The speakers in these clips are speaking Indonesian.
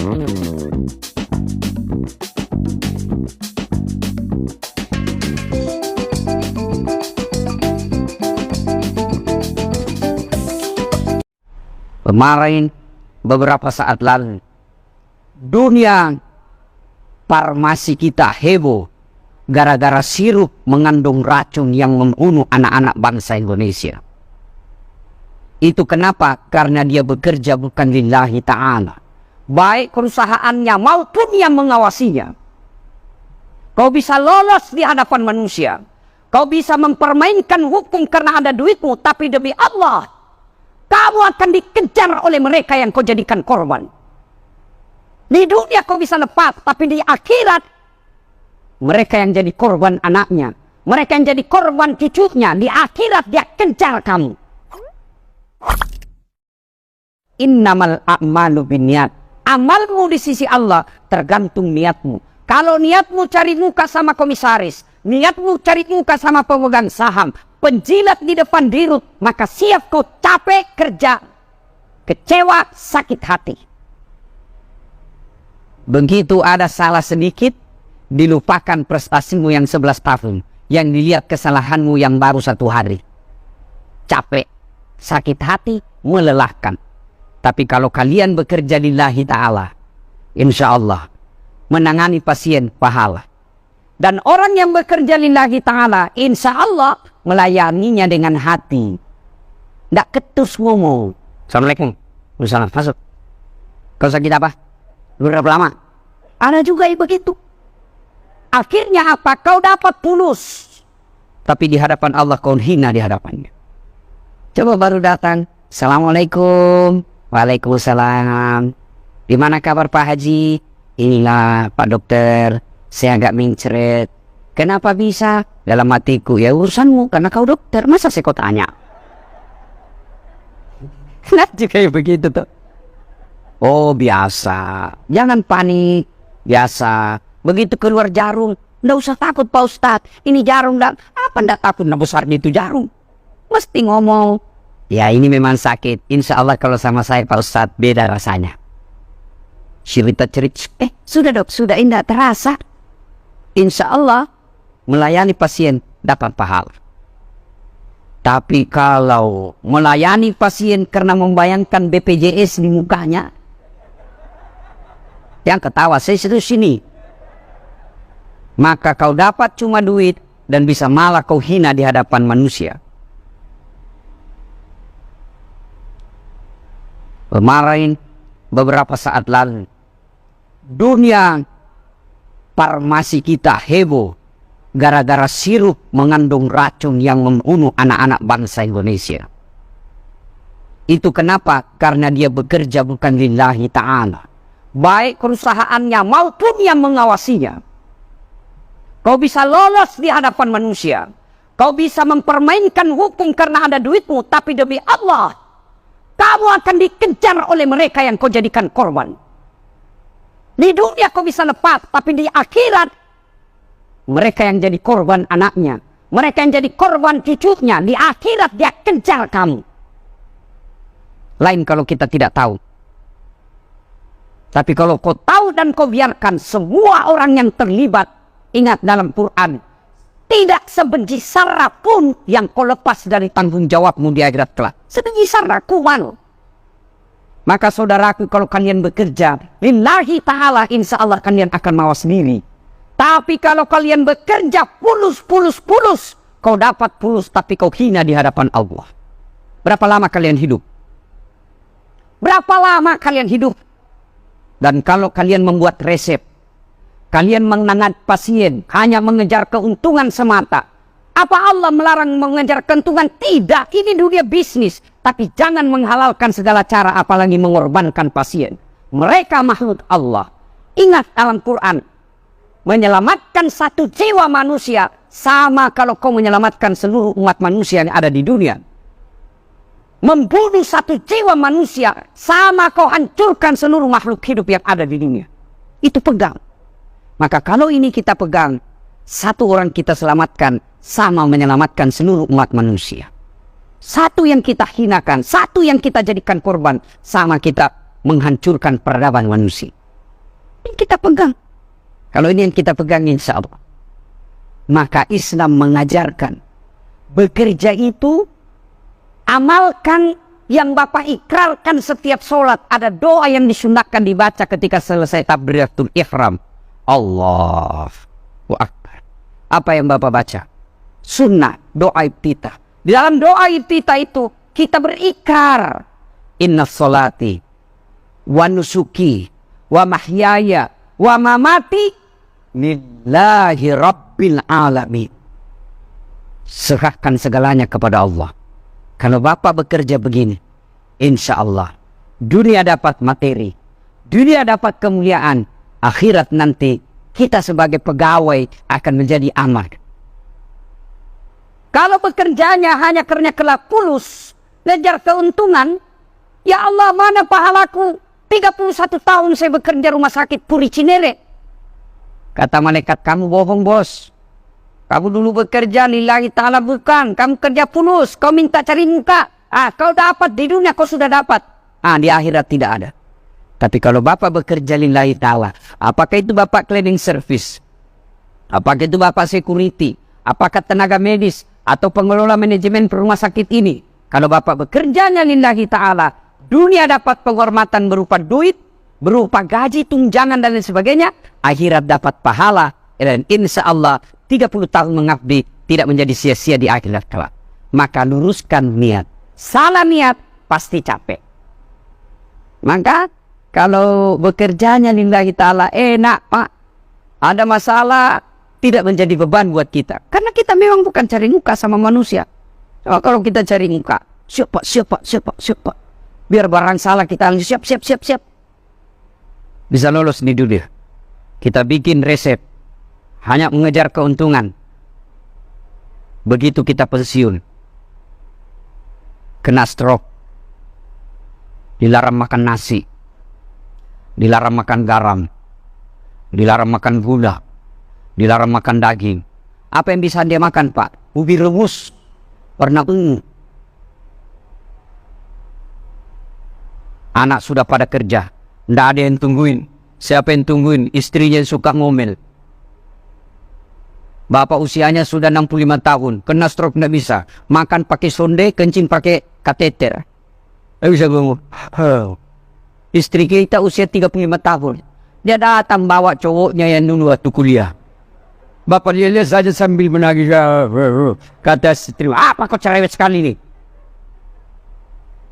Kemarin, beberapa saat lalu, dunia farmasi kita heboh gara-gara sirup mengandung racun yang membunuh anak-anak bangsa Indonesia. Itu kenapa? Karena dia bekerja bukan lillahi ta'ala, baik perusahaannya maupun yang mengawasinya. Kau bisa lolos di hadapan manusia, kau bisa mempermainkan hukum karena ada duitmu, tapi demi Allah kamu akan dikejar oleh mereka yang kau jadikan korban. Di dunia kau bisa lepas, tapi di akhirat mereka yang jadi korban anaknya, mereka yang jadi korban cucunya, di akhirat dia kejar kamu. Innamal a'malu binniyat. Amalmu di sisi Allah tergantung niatmu. Kalau niatmu cari muka sama komisaris, niatmu cari muka sama pemegang saham, penjilat di depan dirut, maka siap kau capek kerja, kecewa, sakit hati. Begitu ada salah sedikit, dilupakan prestasimu yang 11 tahun, yang dilihat kesalahanmu yang baru 1 hari. Capek, sakit hati, melelahkan. Tapi kalau kalian bekerja lillahi ta'ala, insya Allah menangani pasien pahala. Dan orang yang bekerja lillahi ta'ala, insya Allah melayaninya dengan hati. Tidak ketus ngomong. Assalamualaikum. Waalaikumsalam. Masuk. Kau sakit apa? Berapa lama? Ada juga yang begitu. Akhirnya apa? Kau dapat fulus, tapi di hadapan Allah kau hina di hadapannya. Coba baru datang. Assalamualaikum. Waalaikumsalam. Di mana kabar Pak Haji? Inilah Pak Dokter, saya agak mencret. Kenapa bisa? Dalam hatiku, ya urusanmu, karena kau dokter, masa saya kau tanya? Nanti kayak begitu tuh. Oh biasa, jangan panik, biasa. Begitu keluar jarum, nggak usah takut Pak Ustadz, ini jarum, apa nggak takut, nggak besarnya itu jarum. Mesti ngomong, ya ini memang sakit, insya Allah kalau sama saya Pak Ustadz beda rasanya. Cerita-cerita, sudah dok, sudah indah terasa. Insya Allah melayani pasien dapat pahala. Tapi kalau melayani pasien karena membayangkan BPJS di mukanya, yang ketawa saya sini, maka kau dapat cuma duit dan bisa malah kau hina di hadapan manusia. Kemarin, beberapa saat lalu, dunia farmasi kita heboh gara-gara sirup mengandung racun yang membunuh anak-anak bangsa Indonesia. Itu kenapa? Karena dia bekerja bukan lillahi ta'ala, baik perusahaannya maupun yang mengawasinya. Kau bisa lolos di hadapan manusia, kau bisa mempermainkan hukum karena ada duitmu, tapi demi Allah kamu akan dikejar oleh mereka yang kau jadikan korban. Di dunia kau bisa lepas, tapi di akhirat mereka yang jadi korban anaknya, mereka yang jadi korban cucunya, di akhirat dia kejar kamu. Lain kalau kita tidak tahu. Tapi kalau kau tahu dan kau biarkan, semua orang yang terlibat, ingat dalam Quran, tidak sebiji sarah pun yang kau lepas dari tanggung jawabmu di akhirat kelak. Sebiji sarah kuman. Maka saudaraku, kalau kalian bekerja lillahi ta'ala, insya Allah kalian akan mawas sendiri. Tapi kalau kalian bekerja pulus, kau dapat pulus tapi kau hina di hadapan Allah. Berapa lama kalian hidup? Berapa lama kalian hidup? Dan kalau kalian membuat resep, kalian menangani pasien hanya mengejar keuntungan semata. Apa Allah melarang mengejar keuntungan? Tidak, ini dunia bisnis. Tapi jangan menghalalkan segala cara, apalagi mengorbankan pasien. Mereka makhluk Allah. Ingat dalam Quran, menyelamatkan satu jiwa manusia sama kalau kau menyelamatkan seluruh umat manusia yang ada di dunia. Membunuh satu jiwa manusia sama kau hancurkan seluruh makhluk hidup yang ada di dunia. Itu pegang. Maka kalau ini kita pegang, satu orang kita selamatkan sama menyelamatkan seluruh umat manusia. Satu yang kita hinakan, satu yang kita jadikan korban, sama kita menghancurkan peradaban manusia. Ini kita pegang. Kalau ini yang kita pegang, insya Allah. Maka Islam mengajarkan bekerja itu amalkan yang Bapak ikrarkan setiap sholat. Ada doa yang disunahkan dibaca ketika selesai takbiratul ihram. Allahu Akbar. Apa yang Bapak baca? Sunnah, doa iftitah. Di dalam doa iftitah itu kita berikrar. Inna sholati wa nusuki wa mahyaya wa mamati lillahi rabbil alamin. Serahkan segalanya kepada Allah. Kalau Bapak bekerja begini, insya Allah dunia dapat materi, dunia dapat kemuliaan, akhirat nanti kita sebagai pegawai akan menjadi amal. Kalau bekerjanya hanya karena kelak pulus, ngejar keuntungan, ya Allah, mana pahalaku? 31 tahun saya bekerja rumah sakit Puri Cinere. Kata malaikat, kamu bohong bos. Kamu dulu bekerja lillahi ta'ala bukan. Kamu kerja pulus, kau minta cari muka. Kau dapat di dunia, kau sudah dapat. Di akhirat tidak ada. Tapi kalau Bapak bekerja lillahi ta'ala, apakah itu Bapak cleaning service? Apakah itu Bapak security? Apakah tenaga medis? Atau pengelola manajemen rumah sakit ini? Kalau Bapak bekerjanya lillahi ta'ala, dunia dapat penghormatan berupa duit, berupa gaji, tunjangan dan lain sebagainya. Akhirat dapat pahala. Dan insya Allah 30 tahun mengabdi tidak menjadi sia-sia di akhirat kelak. Maka luruskan niat. Salah niat pasti capek. Maka kalau bekerjanya lillahi ta'ala enak Pak. Ada masalah tidak menjadi beban buat kita. Karena kita memang bukan cari muka sama manusia. Kalau kita cari muka, siap Pak. Biar barang salah kita siap. Bisa lolos di dunia. Kita bikin resep. Hanya mengejar keuntungan. Begitu kita pensiun. Kena stroke. Dilarang makan nasi. Dilarang makan garam. Dilarang makan gula. Dilarang makan daging. Apa yang bisa dia makan Pak? Ubi rebus. Warna ungu. Anak sudah pada kerja. Tidak ada yang tungguin. Siapa yang tungguin? Istrinya yang suka ngomel. Bapak usianya sudah 65 tahun. Kena stroke tidak bisa. Makan pakai sonde, kencing pakai kateter. Tidak bisa ngomong. Istri kita usia 35 tahun. Dia datang bawa cowoknya yang dulu waktu kuliah. Bapak dia lihat saja sambil menangis. Kata istri, apa kau cerewet sekali nih?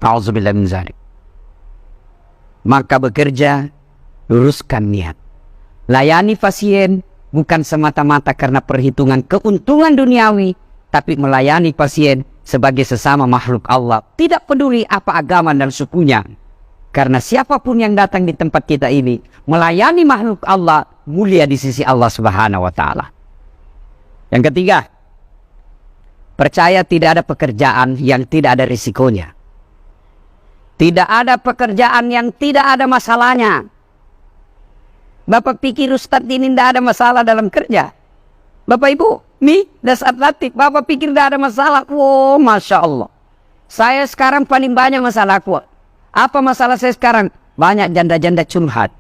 Auzubillah min dzalik. Maka bekerja, luruskan niat. Layani pasien bukan semata-mata karena perhitungan keuntungan duniawi, tapi melayani pasien sebagai sesama makhluk Allah. Tidak peduli apa agama dan sukunya. Karena siapapun yang datang di tempat kita ini, melayani makhluk Allah, mulia di sisi Allah Subhanahu wa Ta'ala. Yang ketiga, percaya tidak ada pekerjaan yang tidak ada risikonya. Tidak ada pekerjaan yang tidak ada masalahnya. Bapak pikir Ustadz ini tidak ada masalah dalam kerja? Bapak Ibu, nih dasar atletik, Bapak pikir tidak ada masalah? Wow, Masya Allah. Saya sekarang paling banyak masalahku. Apa masalah saya sekarang? Banyak janda-janda curhat.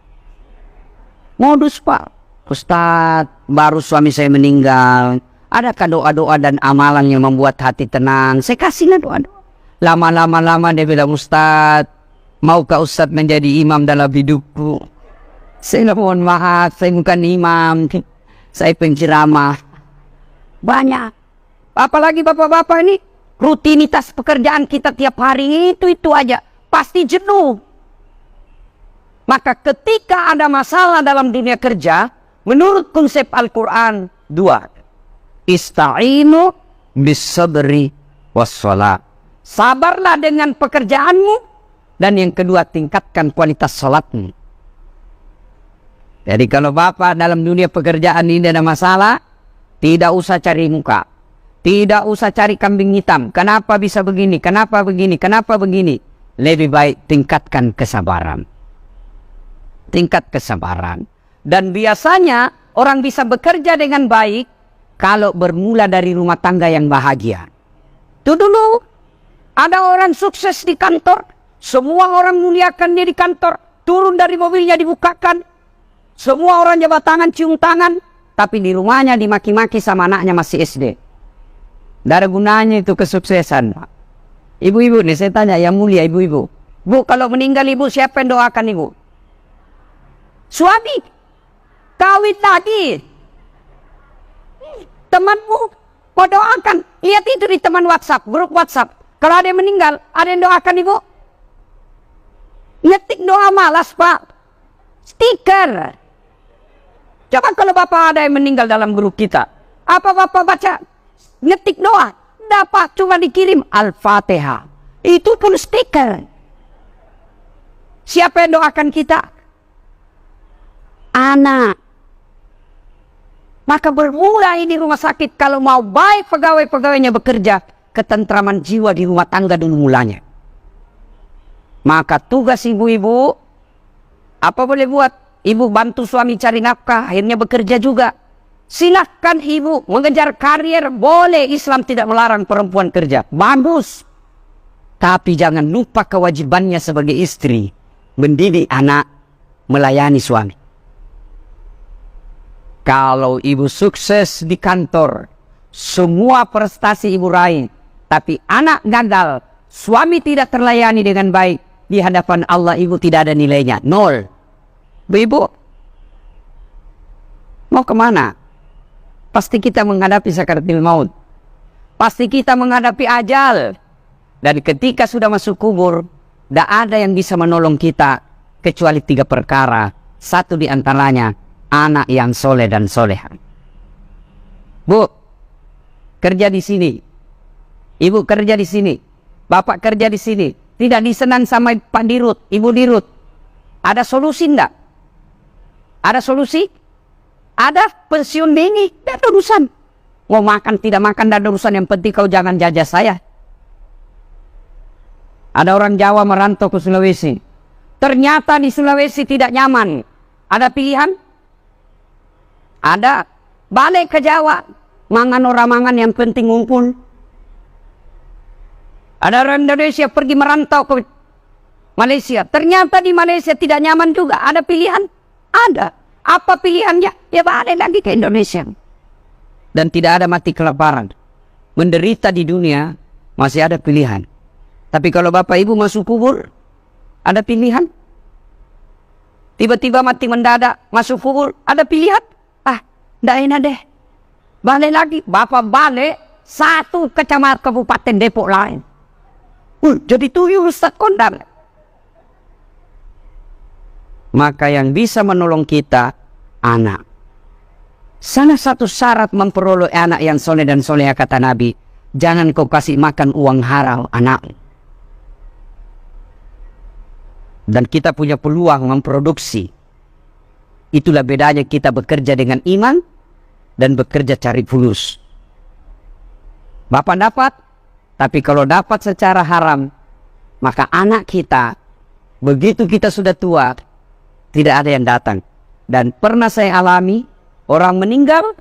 Modus Pak. Ustadz, baru suami saya meninggal. Adakah doa-doa dan amalan yang membuat hati tenang? Saya kasihlah doa-doa. Lama-lama dia bilang, Ustadz, maukah Ustadz menjadi imam dalam hidupku? Saya mohon maaf, saya bukan imam. Saya penceramah. Banyak. Apalagi bapak-bapak ini, rutinitas pekerjaan kita tiap hari itu aja. Pasti jenuh. Maka ketika ada masalah dalam dunia kerja, menurut konsep Al-Quran, dua. Ista'inu bis-sabri was-salat. Sabarlah dengan pekerjaanmu. Dan yang kedua, tingkatkan kualitas salatmu. Jadi kalau Bapak dalam dunia pekerjaan ini ada masalah, tidak usah cari muka. Tidak usah cari kambing hitam. Kenapa bisa begini? Kenapa begini? Kenapa begini? Lebih baik tingkatkan kesabaran. Tingkat kesabaran. Dan biasanya orang bisa bekerja dengan baik kalau bermula dari rumah tangga yang bahagia. Itu dulu. Ada orang sukses di kantor. Semua orang muliakan dia di kantor. Turun dari mobilnya dibukakan. Semua orang jabat tangan, cium tangan. Tapi di rumahnya dimaki-maki sama anaknya masih SD. Tidak ada gunanya itu kesuksesan. Ibu-ibu nih saya tanya, yang mulia ibu-ibu. Bu, kalau meninggal ibu siapa yang doakan ibu? Suami. Kawin lagi. Temanmu mau doakan. Lihat itu di teman WhatsApp, grup WhatsApp. Kalau ada yang meninggal, ada yang doakan ibu? Ngetik doa malas pak. Stiker. Coba kalau bapak ada yang meninggal dalam grup kita. Apa bapak baca? Ngetik doa. Dapat cuma dikirim Al-Fatihah. Itu pun stiker. Siapa yang doakan kita? Anak. Maka bermula ini rumah sakit. Kalau mau baik pegawai-pegawainya bekerja, ketentraman jiwa di rumah tangga dulu mulanya. Maka tugas ibu-ibu, apa boleh buat? Ibu bantu suami cari nafkah, akhirnya bekerja juga. Silahkan ibu mengejar karir, boleh. Islam tidak melarang perempuan kerja. Bagus. Tapi jangan lupa kewajibannya sebagai istri. Mendidik anak, melayani suami. Kalau ibu sukses di kantor, semua prestasi ibu raih, tapi anak gagal, suami tidak terlayani dengan baik, di hadapan Allah ibu tidak ada nilainya, 0. Ibu, mau kemana? Pasti kita menghadapi sakaratul maut. Pasti kita menghadapi ajal. Dan ketika sudah masuk kubur, tidak ada yang bisa menolong kita, kecuali 3 perkara. Satu di antaranya, anak yang soleh dan soleha. Bu, kerja di sini. Ibu kerja di sini. Bapak kerja di sini. Tidak disenang sama Pak Dirut, Ibu Dirut. Ada solusi enggak? Ada solusi? Ada pensiun dini? Tidak ada urusan. Mau makan, tidak makan, tidak ada urusan. Yang penting kau jangan jajah saya. Ada orang Jawa merantau ke Sulawesi. Ternyata di Sulawesi tidak nyaman. Ada pilihan? Ada. Balik ke Jawa. Mangan orang mangan, yang penting ngumpul. Ada orang Indonesia pergi merantau ke Malaysia. Ternyata di Malaysia tidak nyaman juga. Ada pilihan? Ada. Apa pilihannya? Ya balik lagi ke Indonesia. Dan tidak ada mati kelaparan. Menderita di dunia masih ada pilihan. Tapi kalau bapak ibu masuk kubur, ada pilihan? Tiba-tiba mati mendadak, masuk kubur, ada pilihan? Ah, tidak enak deh. Balik lagi. Bapak balik, 1 kecamatan Kabupaten Depok lain. Jadi tuyul Ustaz kondang. Maka yang bisa menolong kita, anak. Salah satu syarat memperoleh anak yang soleh dan soleha, kata Nabi, jangan kau kasih makan uang haram anak. Dan kita punya peluang memproduksi. Itulah bedanya kita bekerja dengan iman dan bekerja cari fulus. Bapak dapat, tapi kalau dapat secara haram, maka anak kita, begitu kita sudah tua, tidak ada yang datang. Dan pernah saya alami, orang meninggal,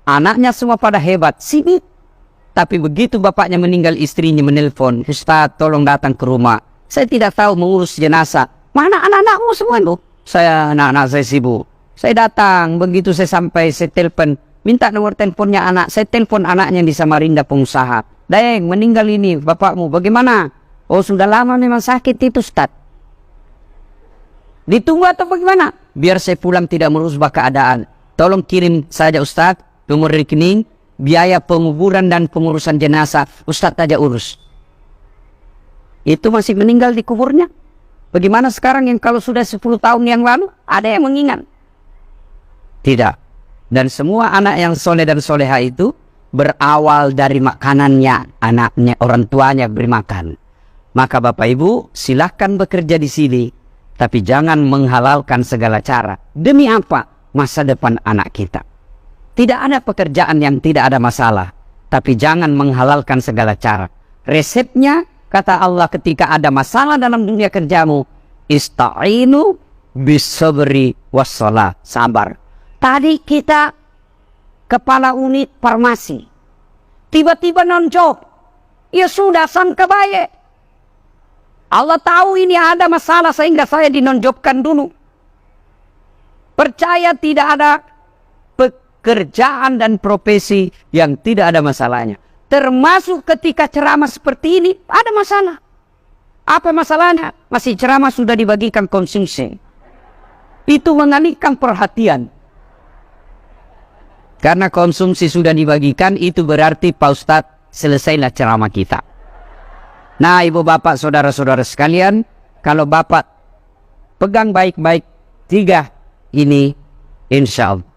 anaknya semua pada hebat, sibuk. Tapi begitu bapaknya meninggal, istrinya menelpon, Ustaz tolong datang ke rumah. Saya tidak tahu mengurus jenazah. Mana anak-anakmu semua itu? Saya, anak-anak saya sibuk. Saya datang, begitu saya sampai, saya telepon, minta nomor teleponnya anak. Saya telepon anaknya di Samarinda, pengusaha. Dayeng, meninggal ini bapakmu, bagaimana? Oh sudah lama memang sakit itu Ustaz. Ditunggu atau bagaimana? Biar saya pulang tidak merubah keadaan. Tolong kirim saja Ustaz, nomor rekening, biaya penguburan dan pengurusan jenazah. Ustaz aja urus. Itu masih meninggal di kuburnya. Bagaimana sekarang yang kalau sudah 10 tahun yang lalu, ada yang mengingat? Tidak. Dan semua anak yang soleh dan soleha itu berawal dari makanannya, anaknya, orang tuanya beri makan. Maka Bapak Ibu silahkan bekerja di sini, tapi jangan menghalalkan segala cara. Demi apa? Masa depan anak kita. Tidak ada pekerjaan yang tidak ada masalah, tapi jangan menghalalkan segala cara. Resepnya, kata Allah, ketika ada masalah dalam dunia kerjamu, ista'inu bisabri wassalah. Sabar. Tadi kita kepala unit farmasi, tiba-tiba non-job. Ya sudah, sangka baik. Allah tahu ini ada masalah sehingga saya dinonjobkan dulu. Percaya tidak ada pekerjaan dan profesi yang tidak ada masalahnya. Termasuk ketika ceramah seperti ini ada masalah. Apa masalahnya? Masih ceramah sudah dibagikan konsumsi. Itu mengalihkan perhatian. Karena konsumsi sudah dibagikan, itu berarti Pak Ustadz selesailah ceramah kita. Nah, ibu bapak saudara-saudara sekalian, kalau bapak pegang baik-baik 3 ini, insya Allah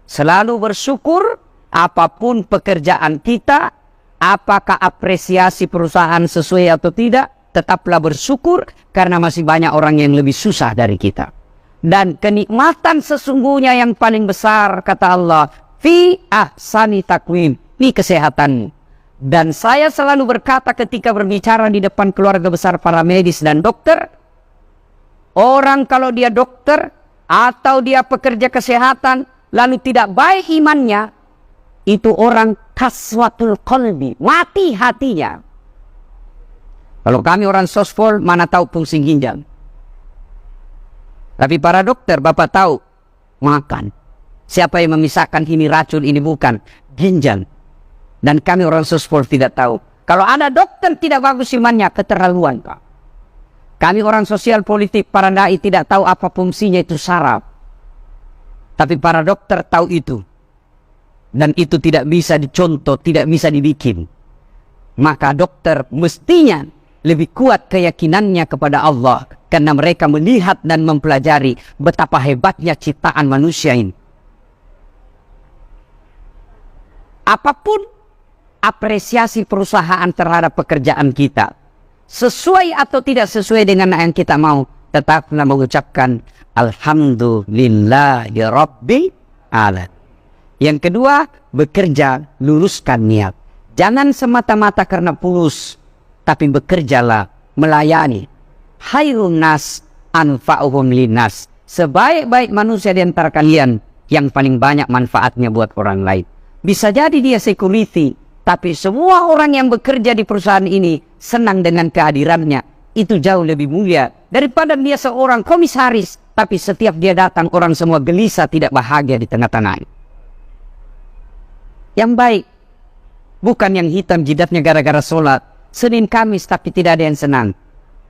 selalu bersyukur apapun pekerjaan kita, apakah apresiasi perusahaan sesuai atau tidak, tetaplah bersyukur karena masih banyak orang yang lebih susah dari kita. Dan kenikmatan sesungguhnya yang paling besar, kata Allah, fi ahsani takwim, ini kesehatan. Dan saya selalu berkata ketika berbicara di depan keluarga besar para medis dan dokter, orang kalau dia dokter atau dia pekerja kesehatan lalu tidak baik imannya, itu orang kaswatul qalbi, mati hatinya. Kalau kami orang sospol mana tahu fungsi ginjal. Tapi para dokter bapak tahu makan. Siapa yang memisahkan ini racun ini bukan, ginjal. Dan kami orang sospol tidak tahu. Kalau ada dokter tidak bagus imannya, keterlaluan Pak. Kami orang sosial politik, para dai tidak tahu apa fungsinya itu saraf. Tapi para dokter tahu itu. Dan itu tidak bisa dicontoh, tidak bisa dibikin. Maka dokter mestinya lebih kuat keyakinannya kepada Allah. Karena mereka melihat dan mempelajari betapa hebatnya ciptaan manusia ini. Apapun apresiasi perusahaan terhadap pekerjaan kita, sesuai atau tidak sesuai dengan yang kita mau, tetaplah mengucapkan alhamdulillahi rabbil alamin. Yang kedua, bekerja luruskan niat. Jangan semata-mata karena pulus, tapi bekerjalah melayani. Khairun nas anfa'uhum linnas. Sebaik-baik manusia di antara kalian yang paling banyak manfaatnya buat orang lain. Bisa jadi dia security, tapi semua orang yang bekerja di perusahaan ini senang dengan kehadirannya. Itu jauh lebih mulia daripada dia seorang komisaris, tapi setiap dia datang orang semua gelisah, tidak bahagia di tengah-tengah. Yang baik bukan yang hitam jidatnya gara-gara sholat Senin Kamis tapi tidak ada yang senang.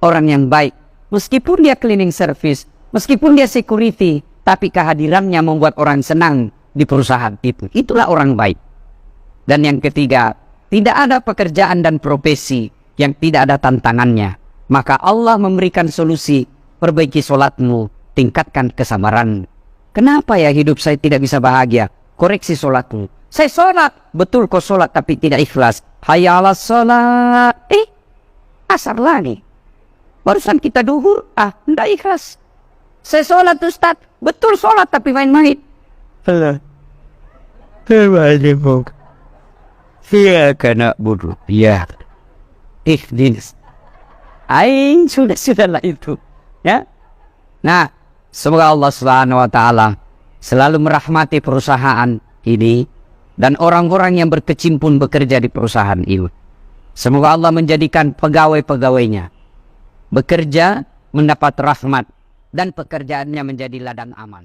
Orang yang baik meskipun dia cleaning service, meskipun dia security, tapi kehadirannya membuat orang senang di perusahaan itu. Itulah orang baik. Dan yang ketiga, tidak ada pekerjaan dan profesi yang tidak ada tantangannya. Maka Allah memberikan solusi. Perbaiki sholatmu, tingkatkan kesabaran. Kenapa ya hidup saya tidak bisa bahagia? Koreksi sholatmu. Saya sholat, betul kok sholat tapi tidak ikhlas. Hayya 'alas sholat. Asar lagi. Barusan kita duhur, tidak ikhlas. Saya sholat Ustaz, betul sholat tapi main-main. Allah. Terima Iya kena bodoh. Ya. Ikhlas. Sudahlah itu. Ya. Nah, semoga Allah Subhanahu wa taala selalu merahmati perusahaan ini dan orang-orang yang berkecimpung bekerja di perusahaan ini. Semoga Allah menjadikan pegawai-pegawainya bekerja mendapat rahmat dan pekerjaannya menjadi ladang aman.